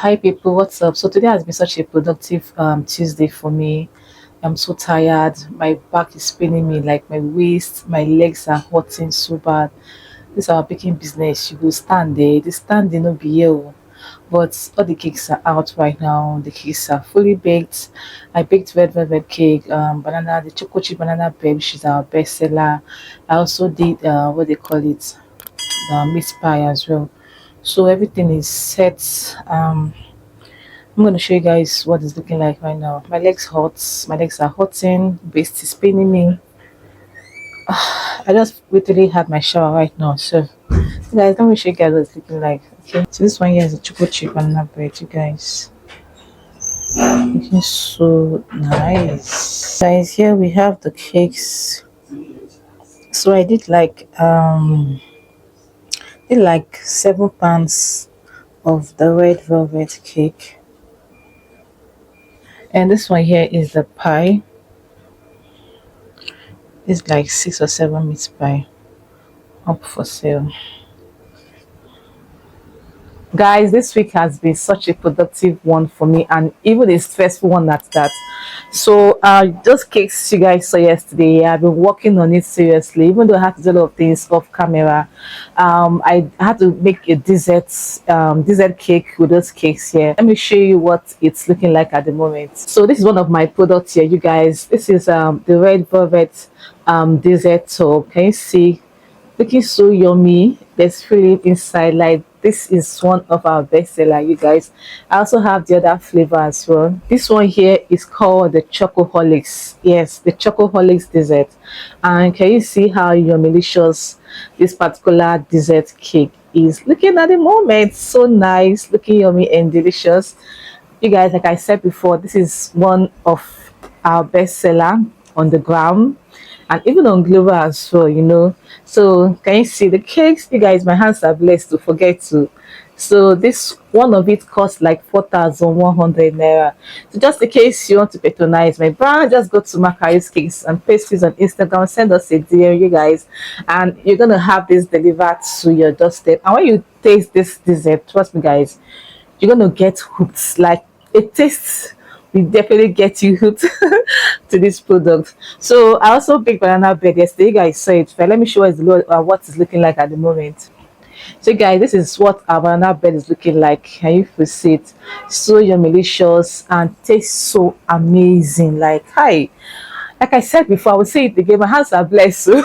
Hi people, what's up? So today has been such a productive Tuesday for me. I'm so tired. My back is paining me, like my waist, my legs are hurting so bad. This is our baking business. You go stand there. The stand no be here, oh. But all the cakes are out right now. The cakes are fully baked. I baked red velvet cake, banana, the choco chip banana bread, which is our best seller. I also did what they call it, meat pie as well. So everything is set. I'm going to show you guys what it's looking like right now. My legs hot. My legs are hurting. Waist is paining me. I just literally had my shower right now. So, guys, let me show you guys what it's looking like. Okay. So this one here is a choco chip banana bread, you guys. Looking so nice. Guys, here we have the cakes. So I did like 7 pounds of the red velvet cake. And this one here is the pie. It's like 6 or 7 meat pie up for sale. Guys, this week has been such a productive one for me and even a stressful one at that. So those cakes you guys saw yesterday, I've been working on it seriously, even though I had to do a lot of things off camera. I had to make a dessert cake with those cakes here. Let me show you what it's looking like at the moment. So this is one of my products here, you guys. This is the red velvet dessert top. Can you see? Looking so yummy. There's filling inside. Like this is one of our best seller, you guys. I also have the other flavor as well. This one here is called the Chocoholics. Yes, the Chocoholics dessert. And can you see how yummy-licious this particular dessert cake is looking at the moment? So nice, looking yummy and delicious. You guys, like I said before, this is one of our best seller on the ground and even on global as well, so can you see the cakes, you guys? My hands are blessed to forget to. So this one of it costs like 4,100 naira. So just in case you want to patronize my brand, just go to Macari's Cakes and Pastries on Instagram, send us a DM, you guys, and you're gonna have this delivered to your doorstep. And when you taste this dessert, trust me guys, you're gonna get hooked. Like it tastes will definitely get you hooked to this product. So I also baked banana bread yesterday. You guys saw it. But let me show you what it's looking like at the moment. So guys, this is what our banana bread is looking like. Can you see it? So yummy-licious and tastes so amazing. Like I said before, I will say it again. My hands are blessed. So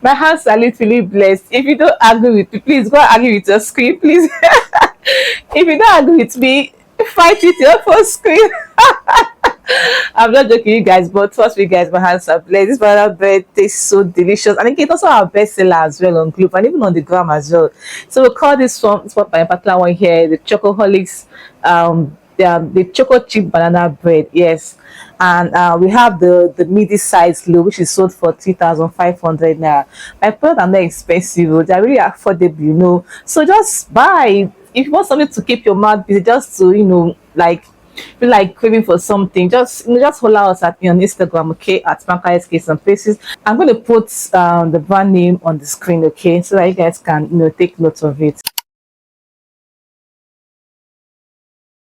my hands are literally blessed. If you don't agree with me, please go and argue with your screen, please. If you don't agree with me, fight with your phone screen. I'm not joking, you guys, but trust me, guys, my hands are blessed. This banana bread tastes so delicious. I think it's also our best seller as well on Gloop and even on the gram as well. So we'll call this one, my particular one here, the Chocoholics, the choco chip banana bread, yes. And we have the midi size loaf, which is sold for 3,500 naira. My products are not expensive, oh, they're really affordable, So just buy if you want something to keep your mouth busy, just to like feel like craving for something, just follow us on Instagram, okay, at Enquiries Kindly and places. I'm going to put the brand name on the screen, okay, so that you guys can take note of it.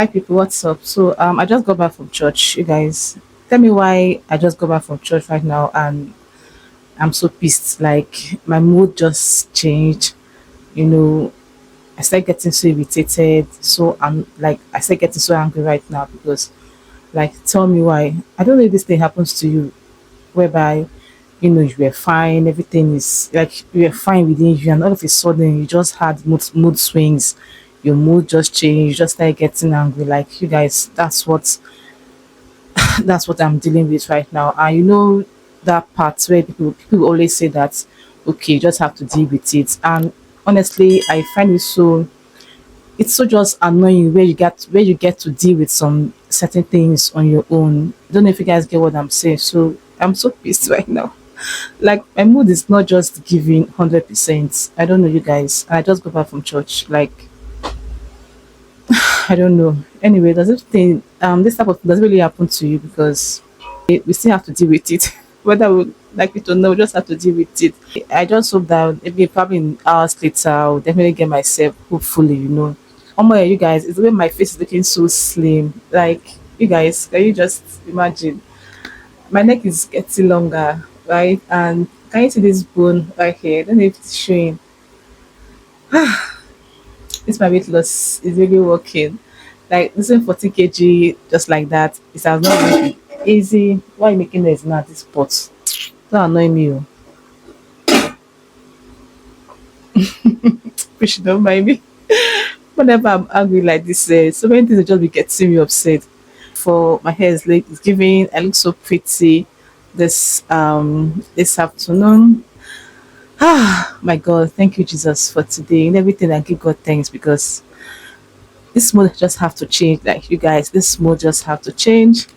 Hi people, what's up? So I just got back from church, you guys. Tell me why I just got back from church right now and I'm so pissed. Like my mood just changed, you know. I started getting so irritated. So I started getting so angry right now because, like, tell me why. I don't know if this thing happens to you, whereby, you were fine, everything is like you were fine within you, and all of a sudden you just had mood swings. Your mood just changed. You just started getting angry. Like you guys, that's what I'm dealing with right now. And that part where people always say that, okay, you just have to deal with it. And honestly, I find it's so just annoying where you get to deal with some certain things on your own. I don't know if you guys get what I'm saying. So I'm so pissed right now. Like my mood is not just giving 100%. I don't know you guys. I just got back from church. Like I don't know. Anyway, does this thing this type of doesn't really happen to you because we still have to deal with it. Whether we like it or not, we just have to deal with it. I just hope that maybe probably in hours later I'll definitely get myself, hopefully, Oh my, you guys, it's the way my face is looking so slim. Like, you guys, can you just imagine? My neck is getting longer, right? And can you see this bone right here? I don't know if it's showing. This my weight loss is really working. Like losing 40 kg just like that. It has not been easy. Why are you making noise now at this spot? Don't annoy me. Oh. Please don't mind me. Whenever I'm angry like this, so many things will just be getting me upset. For my hair is like it's giving. I look so pretty this afternoon. Ah, my God, thank you, Jesus, for today and everything. I give God thanks because this mode just have to change. Like you guys, this mode just have to change.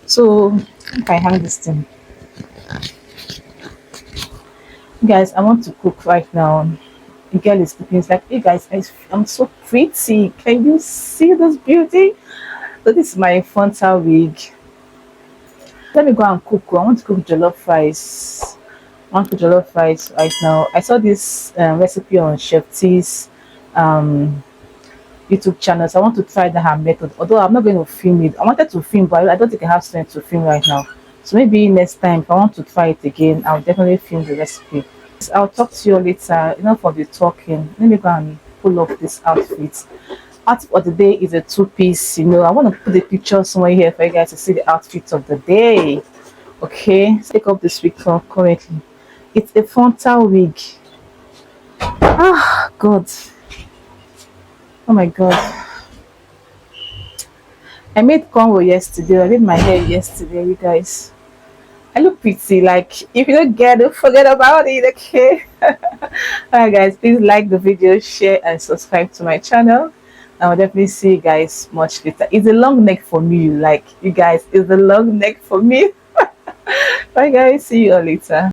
So if I hang this thing, you guys, I want to cook right now. The girl is cooking. It's like, hey guys, I'm so pretty. Can you see this beauty? So this is my frontal wig. Let me go and cook. I want to cook jollof rice. I want to cook jollof rice right now. I saw this recipe on Chef T's um, YouTube channel. So I want to try that her method. Although I'm not going to film it. I wanted to film, but I don't think I have strength to film right now. So maybe next time, if I want to try it again, I'll definitely film the recipe. I'll talk to you later. Enough of the talking. Let me go and pull off this outfit. Outfit of the day is a two-piece. You know, I want to put the picture somewhere here for you guys to see the outfit of the day. Okay, let's take up this wig currently. It's a frontal wig. Ah, God. Oh my God. I made convo yesterday. I did my hair yesterday, you guys. I look pretty. Like, if you don't get it, forget about it, okay? Alright, guys, please like the video, share, and subscribe to my channel. I will definitely see you guys much later. It's a long neck for me, like, you guys, it's a long neck for me. Bye, guys, see you all later.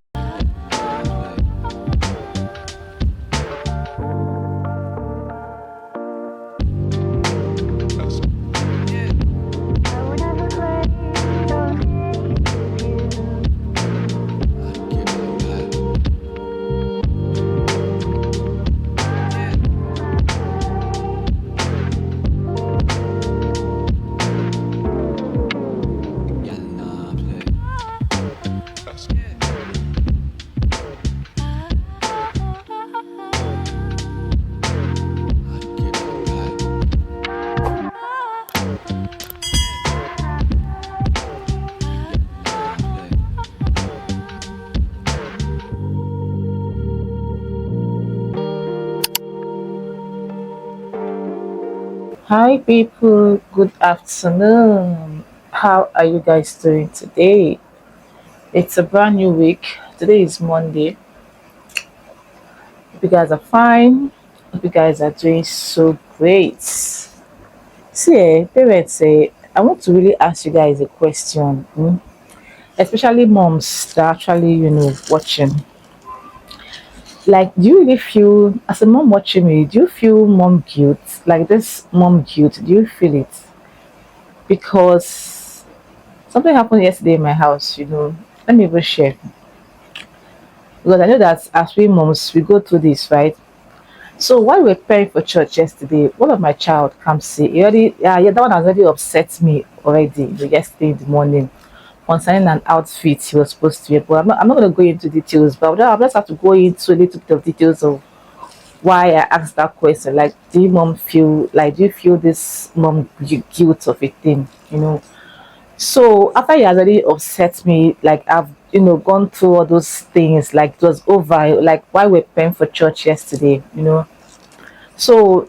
Hi, people, good afternoon. How are you guys doing today? It's a brand new week. Today is Monday. Hope you guys are fine. Hope you guys are doing so great. See, parents, I want to really ask you guys a question, especially moms that are actually, watching. Like, do you really feel, as a mom watching me, do you feel mom guilt? Like this mom guilt, do you feel it? Because something happened yesterday in my house. Let me even share. Because I know that as we moms, we go through this, right? So while we were praying for church yesterday, one of my child comes see. He already, yeah, that one has already upset me already yesterday in the morning concerning an outfit he was supposed to wear. But I'm not going to go into details, but I'll just have to go into a little bit of details of why I asked that question. Like, do you feel this mom guilt of a thing? So after he has already upset me, like I've gone through all those things, like it was over, like why we're praying for church yesterday. So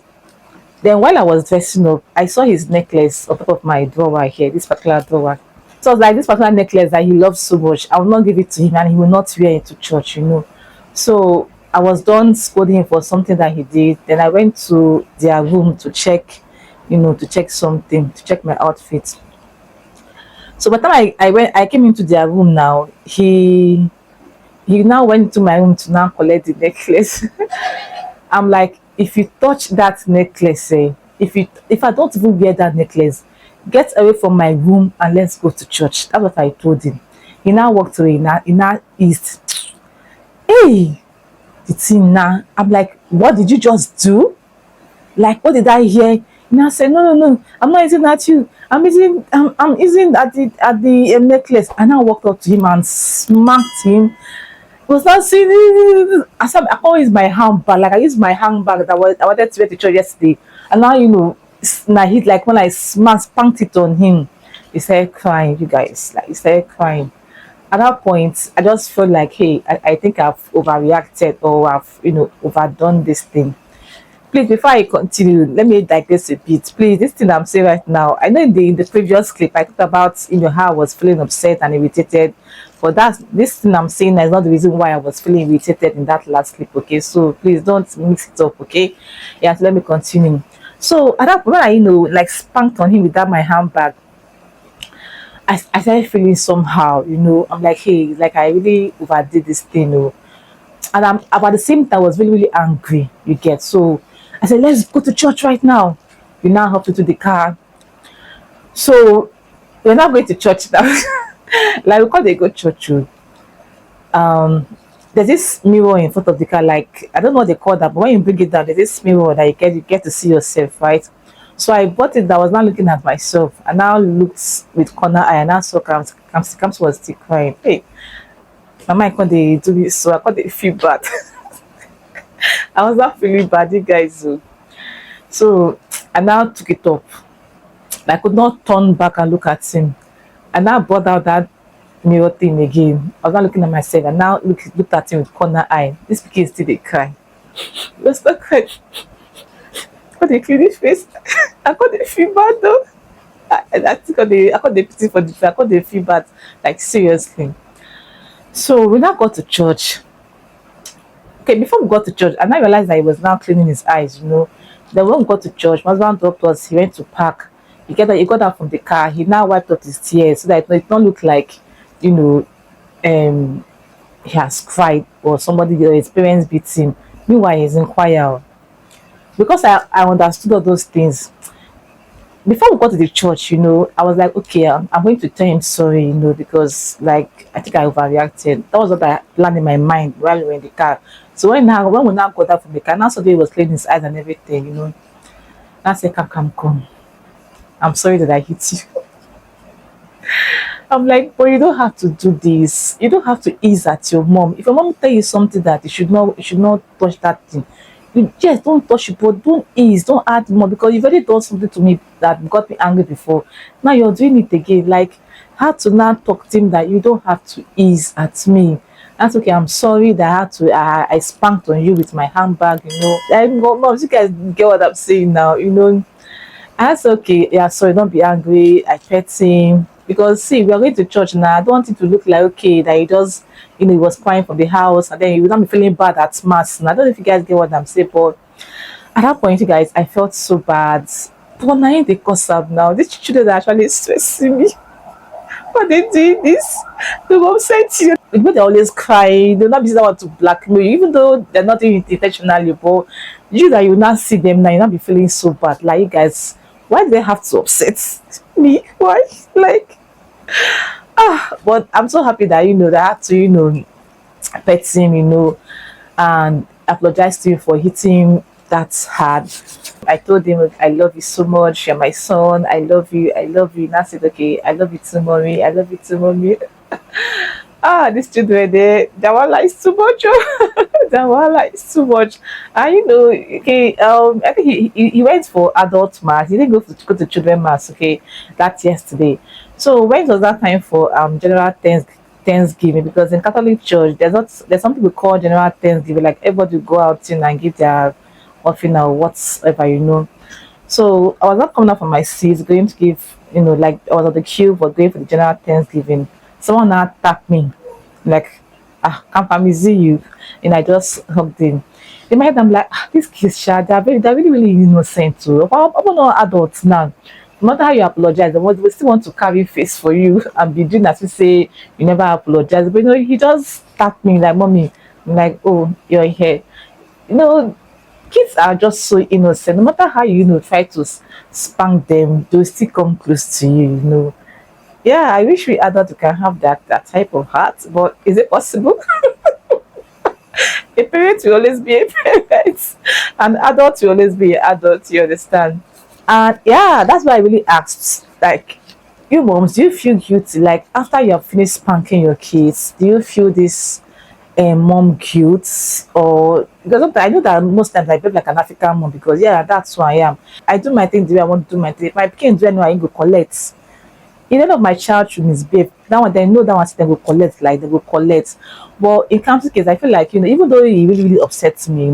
then while I was dressing up, I saw his necklace on top of my drawer here, this particular drawer. So I was like, this particular necklace that he loves so much, I will not give it to him and he will not wear it to church. So I was done scolding him for something that he did. Then I went to their room to check, something, to check my outfit. So by the time I came into their room now, he now went into my room to now collect the necklace. I'm like, if you touch that necklace, if I don't even wear that necklace, get away from my room and let's go to church. That's what I told him. He now walked away. He now east. Hey, the thing now. I'm like, what did you just do? Like, what did I hear? And I said, no, no, no, I'm not eating at you. I'm eating at the necklace. And I walked up to him and smacked him. He was not saying, I can't use my handbag. Like I used my handbag that I wanted to wear to church yesterday. And now, now he's like when I spanked it on him, he started crying, you guys. Like he started crying. At that point, I just felt like, hey, I think I've overreacted or I've, overdone this thing. Please, before I continue, let me digress a bit. Please, this thing I'm saying right now, I know in the previous clip I talked about how I was feeling upset and irritated. But this thing I'm saying is not the reason why I was feeling irritated in that last clip, okay? So please don't mix it up, okay? Yeah, so let me continue. So at that when I, like spanked on him with that my handbag, I started feeling somehow, I'm like, hey, like I really overdid this thing, and I'm about the same time I was really, really angry, you get. So I said, let's go to church right now. We now hop into the car. So we're not going to church now. Like we call they go church. Um there's this mirror in front of the car, like I don't know what they call that, but when you bring it down, there's this mirror that you get to see yourself, right? So I bought it. I was not looking at myself. I now looked with corner eye and I saw comes was still crying. Hey, my mind can't they do this, so I can't feel bad. I was not feeling bad, you guys. So I now took it up. I could not turn back and look at him. And now brought out that mirror thing again. I was not looking at myself. And now looked at him with corner eye. This kid still they cry. He was not crying. I got a clean his face. I got the feel bad though. I think I got the pity for the I got the feel bad. Like seriously. So we now got to church. Okay, before we got to church, and I realized that he was now cleaning his eyes. Then when we got to church, my husband dropped us, he went to park. He got out from the car, he now wiped up his tears so that it don't look like, you know, um he has cried or somebody or his parents beat him. Meanwhile, he's in choir. Because I understood all those things. Before we got to the church, I was like, okay, I'm going to tell him sorry, because like I think I overreacted. That was what I planned in my mind while we were in the car. So when we now got out from the car, now suddenly he was cleaning his eyes and everything. I said, come. I'm sorry that I hit you. I'm like, but you don't have to do this. You don't have to ease at your mom. If your mom tell you something that you should not touch that thing, you just don't touch it, but don't ease, don't add more because you've already done something to me that got me angry before. Now you're doing it again. Like, how to now talk to him that you don't have to ease at me. That's okay. I'm sorry that I had to. I spanked on you with my handbag. Mom, you guys get what I'm saying now. That's okay. Yeah, sorry, don't be angry. I pet him. Because see, we are going to church now. I don't want it to look like okay that he was crying from the house and then he would not be feeling bad at mass. And I don't know if you guys get what I'm saying, but at that point, you guys, I felt so bad. But now they cause up now. These children are actually stressing me. But they doing this. The mom said to you. Because they always cry, they'll not be the one to blackmail you, even though they're not doing it intentionally, but you that you not see them now, you not be feeling so bad. Like you guys, why do they have to upset me? Why? Like but I'm so happy that that I had to, pet him, and apologize to you for hitting that hard. I told him I love you so much, you're my son, I love you, I love you. And I said, okay, I love you too, mommy, I love you too, mommy. These children their one is too much. Their one is too much. And okay, I think he went for adult mass. He didn't go to children mass, okay, that's yesterday. So when was that time for general Thanksgiving? Because in Catholic Church there's something we call general Thanksgiving, like everybody go out and give their offering or whatever. So I was not coming out from my seat going to give, like I was on the queue for going for the general Thanksgiving. Someone now tapped me, like, can't family see you. And I just hugged in. In my head, I'm like, these kids, they're really, really innocent too. I'm not adults now. No matter how you apologize, we still want to carry face for you and be doing as you say you never apologize. But he just tapped me like, mommy. I'm like, oh, you're here. Kids are just so innocent. No matter how try to spank them, they'll still come close to you. Yeah, I wish we adults can have that type of heart, but is it possible? A parent will always be a parent, and adult will always be an adult. You understand? And yeah, that's why I really asked, like, you moms, do you feel guilty? Like after you have finished spanking your kids, do you feel this mom guilt? Or because sometimes I know that most times I feel like an African mom because yeah, that's who I am. I do my thing the way I want to do my thing. If my pikin do anyway, I go collect. In end of my child should misbehave, that one they know that one they will collect, like they will collect. But in Kamsi's case, I feel like, even though he really, really upsets me,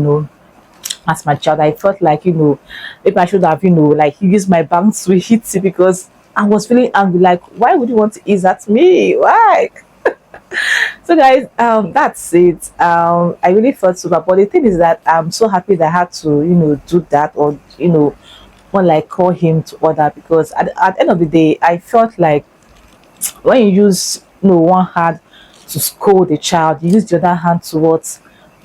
as my child, I felt like, maybe I should have, like used my bank to hit it because I was feeling angry. Like, why would you want to ease at me? Why? So guys, that's it. I really felt super, but the thing is that I'm so happy that I had to, do that, or one like call him to order, because at the end of the day, I felt like when you use one hand to scold the child, you use the other hand towards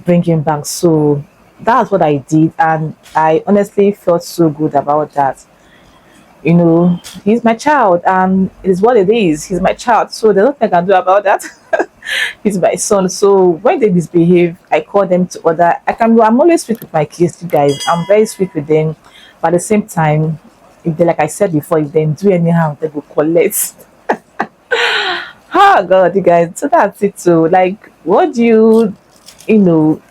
bring him back. So that's what I did, and I honestly felt so good about that. He's my child, and it is what it is. He's my child, so there's nothing I can do about that. He's my son. So when they misbehave, I call them to order. I'm always sweet with my kids, you guys. I'm very sweet with them, but at the same time, if they, like I said before, if they do anyhow, they will collect. Oh God, you guys. So that's it. So like, what do you know,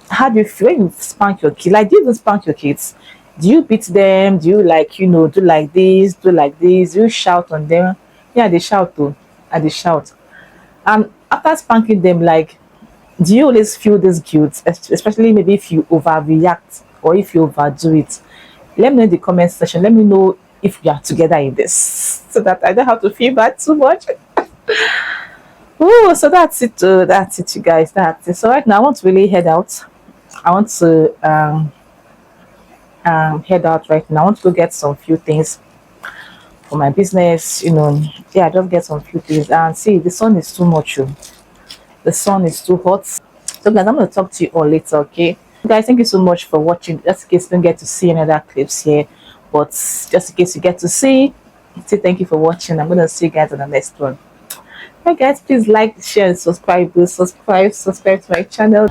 how do you feel when you spank your kids? Like, do you even spank your kids? Do you beat them? Do you, like, do like this, do like this? Do you shout on them? Yeah, they shout too. And they shout. And after spanking them, like, do you always feel this guilt, especially maybe if you overreact or if you overdo it? Let me know in the comment section. Let me know if you are together in this, so that I don't have to feel bad too much. Oh, so that's it. That's it, you guys. That's it. So right now, I want to really head out. I want to head out right now. I want to go get some few things for my business. Yeah, just get some few things. And see, the sun is too much. The sun is too hot. So guys, I'm gonna talk to you all later. Okay, guys, thank you so much for watching. Just in case you don't get to see another clips here, but just in case you get to see, say thank you for watching. I'm gonna see you guys on the next one. Hey guys, please like, share, and subscribe. Subscribe to my channel.